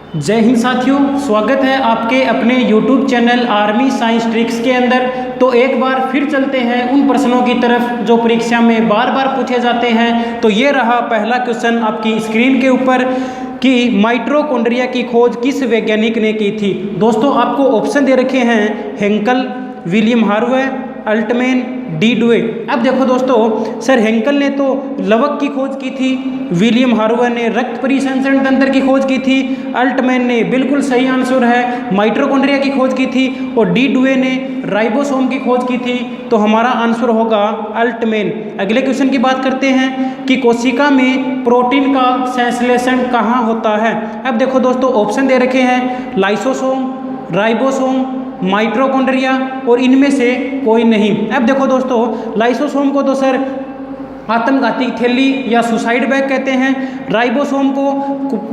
जय हिंद साथियों, स्वागत है आपके अपने YouTube channel army science tricks के अंदर। तो एक बार फिर चलते हैं उन प्रश्नों की तरफ जो परीक्षा में बार बार पूछे जाते हैं। तो ये रहा पहला क्वेश्चन आपकी स्क्रीन के ऊपर कि माइटोकॉन्ड्रिया की खोज किस वैज्ञानिक ने की थी। दोस्तों आपको ऑप्शन दे रखे हैं हेंकल, विलियम हार्वे, अल्टमैन, डी डुवे। अब देखो दोस्तों, सर हेंकल ने तो लवक की खोज की थी, विलियम हार्वे ने रक्त परिसंचरण तंत्र की खोज की थी, अल्टमैन ने बिल्कुल सही आंसर है माइटोकॉन्ड्रिया की खोज की थी, और डी डुवे ने राइबोसोम की खोज की थी। तो हमारा आंसर होगा अल्टमैन। अगले क्वेश्चन की बात करते हैं कि कोशिका में प्रोटीन का संश्लेषण कहाँ होता है। अब देखो दोस्तों, ऑप्शन दे रखे हैं लाइसोसोम, राइबोसोम, माइटोकॉन्ड्रिया और इनमें से कोई नहीं। अब देखो दोस्तों, लाइसोसोम को तो सर आत्मघाती थैली या सुसाइड बैग कहते हैं, राइबोसोम को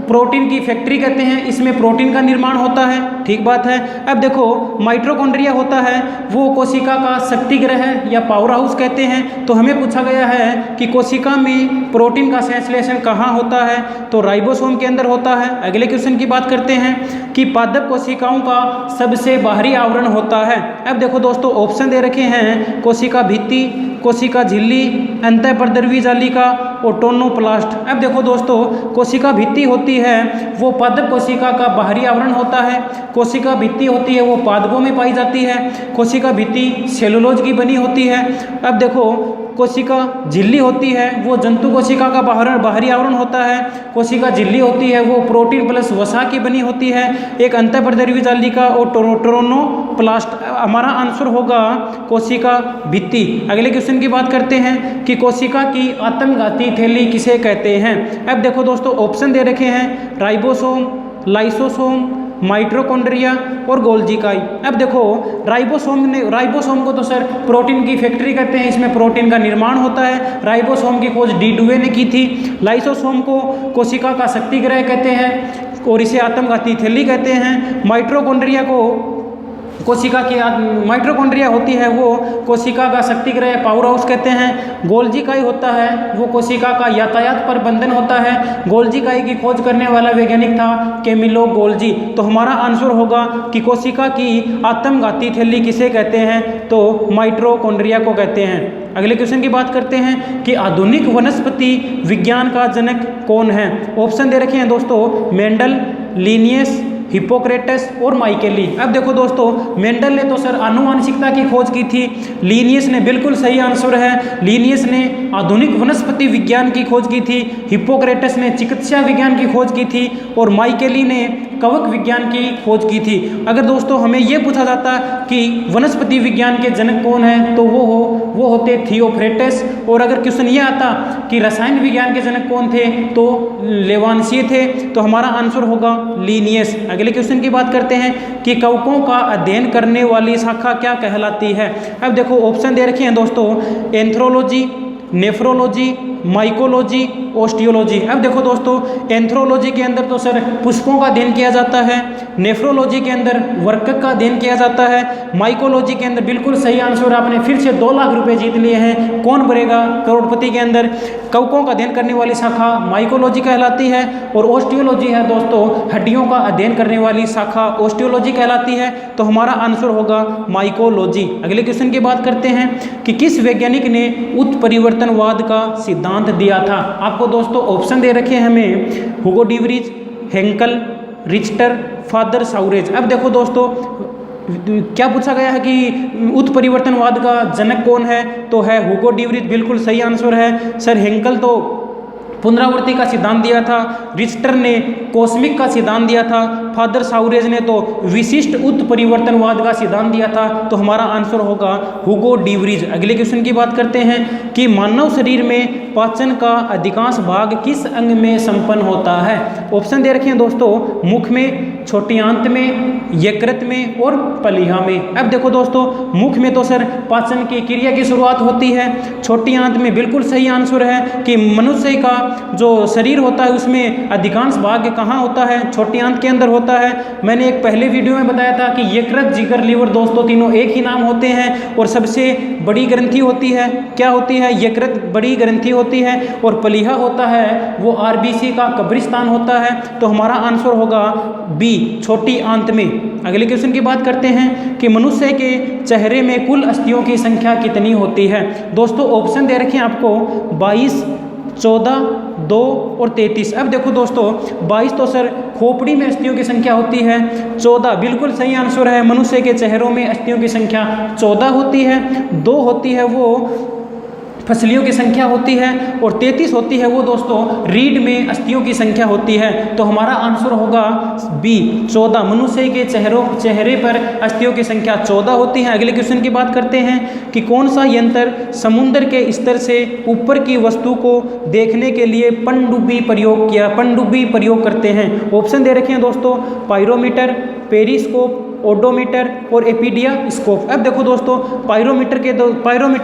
प्रोटीन की फैक्ट्री कहते हैं, इसमें प्रोटीन का निर्माण होता है, ठीक बात है। अब देखो माइटोकॉन्ड्रिया होता है वो कोशिका का शक्ति ग्रह या पावर हाउस कहते हैं। तो हमें पूछा गया है कि कोशिका में प्रोटीन का संश्लेषण कहाँ होता है, तो राइबोसोम के अंदर होता है। अगले क्वेश्चन की बात करते हैं कि पादप कोशिकाओं का सबसे बाहरी आवरण होता है। अब देखो दोस्तों, ऑप्शन दे रखे हैं कोशिका भित्ति, कोशिका झिल्ली, अंतःपरद्रवी जालिका और टोनोप्लास्ट। अब देखो दोस्तों, कोशिका भित्ति होती है वो पादप कोशिका का बाहरी आवरण होता है। कोशिका भित्ति होती है वो पादपों में पाई जाती है। कोशिका भित्ति सेलुलोज की बनी होती है। अब देखो, कोशिका झिल्ली होती है वो जंतु कोशिका का बाहरी आवरण होता है। कोशिका झिल्ली होती है वो प्रोटीन प्लस वसा की बनी होती है। एक अंतःपरद्रवी जालिका और टोनोप्लास्ट। हमारा आंसर होगा कोशिका भित्ति। अगले क्वेश्चन की बात करते हैं कि कोशिका की आत्मघाती थैली किसे कहते हैं। अब देखो दोस्तों, ऑप्शन दे रखे हैं राइबोसोम, लाइसोसोम, माइटोकॉन्ड्रिया और गोल्जी काई। अब देखो, राइबोसोम को तो सर प्रोटीन की फैक्ट्री कहते हैं, इसमें प्रोटीन का निर्माण होता है। राइबोसोम की खोज डी डुवे ने की थी। लाइसोसोम को कोशिका का शक्ति ग्रह कहते हैं और इसे आत्मघाती थैली कहते हैं। माइटोकॉन्ड्रिया को माइटोकॉन्ड्रिया होती है वो कोशिका का शक्ति ग्रह पावर हाउस कहते हैं। गोल्जी काई होता है वो कोशिका का यातायात प्रबंधन होता है। गोल्जी काई की खोज करने वाला वैज्ञानिक था कैमिलो गोल्जी। तो हमारा आंसर होगा कि कोशिका की आत्मघाती थैली किसे कहते हैं, तो माइटोकॉन्ड्रिया को कहते हैं। अगले क्वेश्चन की बात करते हैं कि आधुनिक वनस्पति विज्ञान का जनक कौन है। ऑप्शन दे रखे हैं दोस्तों मेंडल, लिनियस, हिप्पोक्रेटस और माइकेली। अब देखो दोस्तों, मेंडल ने तो सर आनुवांशिकता की खोज की थी। लिनियस ने बिल्कुल सही आंसर है, लिनियस ने आधुनिक वनस्पति विज्ञान की खोज की थी। हिप्पोक्रेटस ने चिकित्सा विज्ञान की खोज की थी और माइकेली ने कवक विज्ञान की खोज की थी। अगर दोस्तों हमें यह पूछा जाता कि वनस्पति विज्ञान के जनक कौन है, तो वो होते थियोफ्रेटस। और अगर क्वेश्चन ये आता कि रसायन विज्ञान के जनक कौन थे, तो लेवांशिए थे। तो हमारा आंसर होगा लिनियस। अगले क्वेश्चन की बात करते हैं कि कवकों का अध्ययन करने वाली शाखा क्या कहलाती है। अब देखो, ऑप्शन दे रखे हैं दोस्तों एंथ्रोलॉजी, नेफ्रोलॉजी, माइकोलॉजी, ऑस्टियोलॉजी। अब देखो दोस्तों, एंथ्रोलॉजी के अंदर तो सर पुष्पों का अध्ययन किया जाता है। नेफ्रोलॉजी के अंदर वर्कक का अध्ययन किया जाता है। माइकोलॉजी के अंदर बिल्कुल सही आंसर, आपने फिर से 2 लाख रुपए जीत लिए हैं। कौन बनेगा करोड़पति के अंदर। कवकों का अध्ययन करने वाली शाखा माइकोलॉजी कहलाती है। और ऑस्टियोलॉजी है दोस्तों, हड्डियों का अध्ययन करने वाली शाखा ऑस्टियोलॉजी कहलाती है। तो हमारा आंसर होगा माइकोलॉजी। अगले क्वेश्चन की बात करते हैं कि किस वैज्ञानिक ने उत्परिवर्तनवाद का सिद्धांत दिया था। आपको दोस्तों ऑप्शन दे रखे हैं हमें हुगो डीवरीज, हेंकल, रिच्टर, फादर साउरेज। अब देखो दोस्तों, क्या पूछा गया है कि उत्परिवर्तनवाद का जनक कौन है, तो है हुगो डीवरीज, बिल्कुल सही आंसर है। सर हेंकल तो पुनरावृत्ति का सिद्धांत दिया था, रिच्टर ने कॉस्मिक का सिद्धांत दिया था, फादर साउरेज ने तो विशिष्ट उत्परिवर्तनवाद का सिद्धांत दिया था। तो हमारा आंसर होगा हुगो डीवरीज। अगले क्वेश्चन की बात करते हैं कि मानव शरीर में पाचन का अधिकांश भाग किस अंग में संपन्न होता है। ऑप्शन दे रखे हैं दोस्तों मुख में, छोटी आंत में, यकृत में और पलीहा में। अब देखो दोस्तों, मुख में तो सर पाचन की क्रिया की शुरुआत होती है। छोटी आंत में बिल्कुल सही आंसर है कि मनुष्य का जो शरीर होता है उसमें अधिकांश भाग कहाँ होता है, छोटी आंत के अंदर होता है। मैंने एक पहले वीडियो में बताया था कि यकृत, जिगर, लीवर दोस्तों तीनों एक ही नाम होते हैं और सबसे बड़ी ग्रंथि होती है, क्या होती है, यकृत बड़ी ग्रंथि होती है और पलीहा होता है वो आरबीसी का कब्रिस्तान होता है। तो हमारा आंसर होगा बी, छोटी आंत में। अगले क्वेश्चन की बात करते हैं कि मनुष्य के चेहरे में कुल अस्थियों की संख्या कितनी होती है। दोस्तों ऑप्शन दे रखे हैं आपको 22, 14, 2 और 33। अब देखो दोस्तों 22 तो सर खोपड़ी में अस्थियों की संख्या होती है। 14 बिल्कुल सही आंसर है, मनुष्य के चेहरों में अस्थियों की संख्या 14 होती है। 2 होती है वो फसलियों की संख्या होती है और 33 होती है वो दोस्तों रीढ़ में अस्थियों की संख्या होती है। तो हमारा आंसर होगा बी, 14। मनुष्य के चेहरे पर अस्थियों की संख्या 14 होती है। अगले क्वेश्चन की बात करते हैं कि कौन सा यंत्र समुद्र के स्तर से ऊपर की वस्तु को देखने के लिए पनडुब्बी प्रयोग करते हैं। ऑप्शन दे रखे हैं दोस्तों पायरोमीटर, पेरिस्कोप, ओडोमीटर और एपीडिया स्कोप। अब देखो दोस्तों पायरोमीटर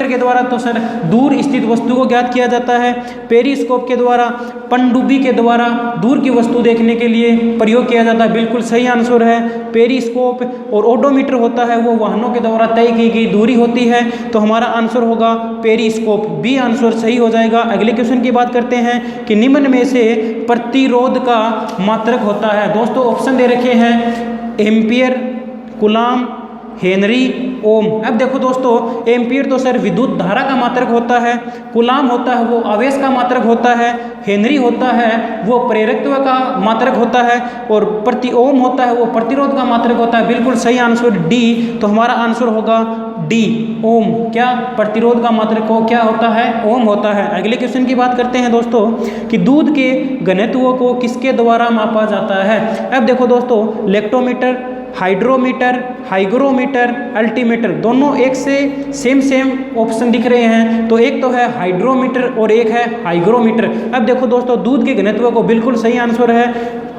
के द्वारा तो सर दूर स्थित वस्तु को ज्ञात किया जाता है। पेरिस्कोप के द्वारा, पनडुब्बी के द्वारा दूर की वस्तु देखने के लिए प्रयोग किया जाता है। बिल्कुल सही आंसर है पेरिस्कोप। और ओडोमीटर होता है वो वाहनों के द्वारा तय की गई दूरी होती है। तो हमारा आंसर होगा पेरिस्कोप, बी आंसर सही हो जाएगा। अगले क्वेश्चन की बात करते हैं कि निम्न में से प्रतिरोध का मात्रक होता है। दोस्तों ऑप्शन दे रखे हैं एम्पियर, कूलाम, हेनरी, ओम। अब देखो दोस्तों एम्पियर तो सर विद्युत धारा का मात्रक होता है, कूलाम होता है वो आवेश का मात्रक होता है, हेनरी होता है वो प्रेरकत्व का मात्रक होता है और प्रति ओम होता है वो प्रतिरोध का मात्रक होता है। बिल्कुल सही आंसर डी। तो हमारा आंसर होगा डी, ओम। क्या प्रतिरोध का मात्रक को क्या होता है, ओम होता है। अगले क्वेश्चन की बात करते हैं दोस्तों कि दूध के घनत्व को किसके द्वारा मापा जाता है। अब देखो दोस्तों लेक्टोमीटर, हाइड्रोमीटर, हाइग्रोमीटर, अल्टीमीटर, दोनों एक से सेम ऑप्शन दिख रहे हैं। तो एक तो है हाइड्रोमीटर और एक है हाइग्रोमीटर। अब देखो दोस्तों दूध के घनत्व को बिल्कुल सही आंसर है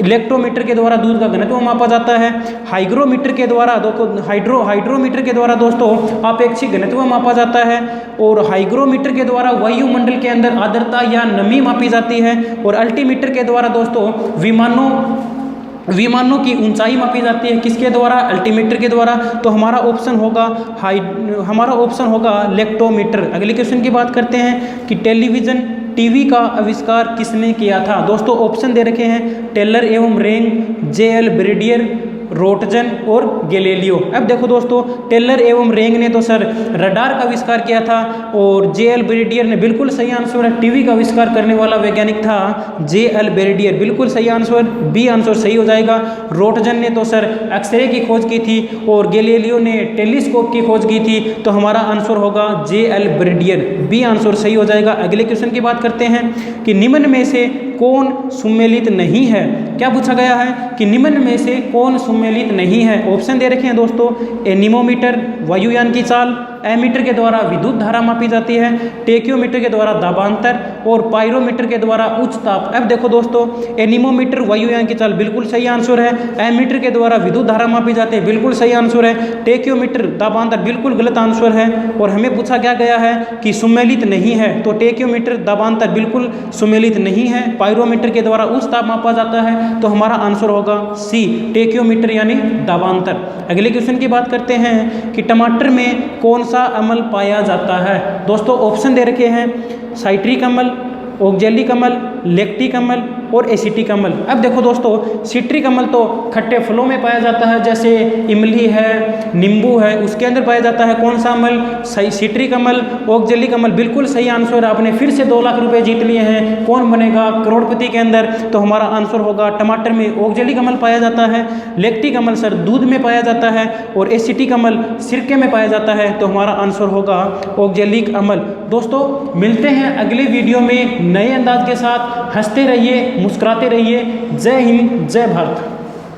इलेक्ट्रोमीटर के द्वारा दूध का घनत्व मापा जाता है। हाइग्रोमीटर के द्वारा हाइड्रोमीटर के द्वारा दोस्तों अपेक्षिक घनत्व मापा जाता है और हाइग्रोमीटर के द्वारा वायुमंडल के अंदर आर्द्रता या नमी मापी जाती है और अल्टीमीटर के द्वारा दोस्तों विमानों की ऊंचाई मापी जाती है। किसके द्वारा, अल्टीमीटर के द्वारा। तो हमारा ऑप्शन होगा लेक्टोमीटर। अगले क्वेश्चन की बात करते हैं कि टीवी का आविष्कार किसने किया था। दोस्तों ऑप्शन दे रखे हैं टेलर एवं रेंग, जे.एल. ब्रेडियर, रोटजन और गैलीलियो। अब देखो दोस्तों टेलर एवं रेंग ने तो सर रडार का आविष्कार किया था और जे.एल. ब्रेडियर ने, बिल्कुल सही आंसर है, टीवी का आविष्कार करने वाला वैज्ञानिक था जे.एल. ब्रेडियर। बिल्कुल सही आंसर, बी आंसर सही हो जाएगा। रोटजन ने तो सर एक्सरे की खोज की थी और गैलीलियो ने टेलीस्कोप की खोज की थी। तो हमारा आंसर होगा जे.एल. ब्रेडियर, बी आंसर सही हो जाएगा। अगले क्वेश्चन की बात करते हैं कि निम्न में से कौन सुमेलित नहीं है। क्या पूछा गया है कि निम्न में से कौन सुमेलित नहीं है। ऑप्शन दे रखे हैं दोस्तों एनीमोमीटर, वायुयान की चाल, एमीटर के द्वारा विद्युत धारा मापी जाती है, टेक्योमीटर के द्वारा दाबांतर और पायरोमीटर के द्वारा उच्च ताप। अब देखो दोस्तों एनीमोमीटर वायुयान की चाल बिल्कुल सही आंसर है, एमीटर के द्वारा विद्युत धारा मापी जाती है, बिल्कुल सही आंसर है, टेक्योमीटर दाबांतर बिल्कुल गलत आंसर है। और हमें पूछा क्या गया है कि सुमेलित नहीं है, तो टेक्योमीटर दाबांतर बिल्कुल सुमेलित नहीं है। पायरोमीटर के द्वारा उच्च ताप मापा जाता है। तो हमारा आंसर होगा सी, टेक्योमीटर यानी दाबांतर। अगले क्वेश्चन की बात करते हैं कि टमाटर में कौन सा अम्ल पाया जाता है। दोस्तों ऑप्शन दे रखे हैं साइट्रिक अम्ल, ऑक्जेलिक अम्ल, लैक्टिक अम्ल और एसिटिक अम्ल। अब देखो दोस्तों सिट्रिक अम्ल तो खट्टे फलों में पाया जाता है, जैसे इमली है, नींबू है, उसके अंदर पाया जाता है। कौन सा अम्ल, सिट्रिक अम्ल। ऑक्जेलिक अम्ल बिल्कुल सही आंसर। आपने फिर से 2 लाख रुपए जीत लिए हैं। कौन बनेगा करोड़पति के अंदर। तो हमारा आंसर होगा टमाटर में ऑक्जेलिक अम्ल पाया जाता है, लैक्टिक अम्ल सर दूध में पाया जाता है और एसिटिक अम्ल सिरके में पाया जाता है। तो हमारा आंसर होगा ऑक्जेलिक अम्ल। दोस्तों मिलते हैं अगले वीडियो में नए अंदाज के साथ। हंसते रहिए, मुस्कुराते रहिए। जय हिंद, जय भारत।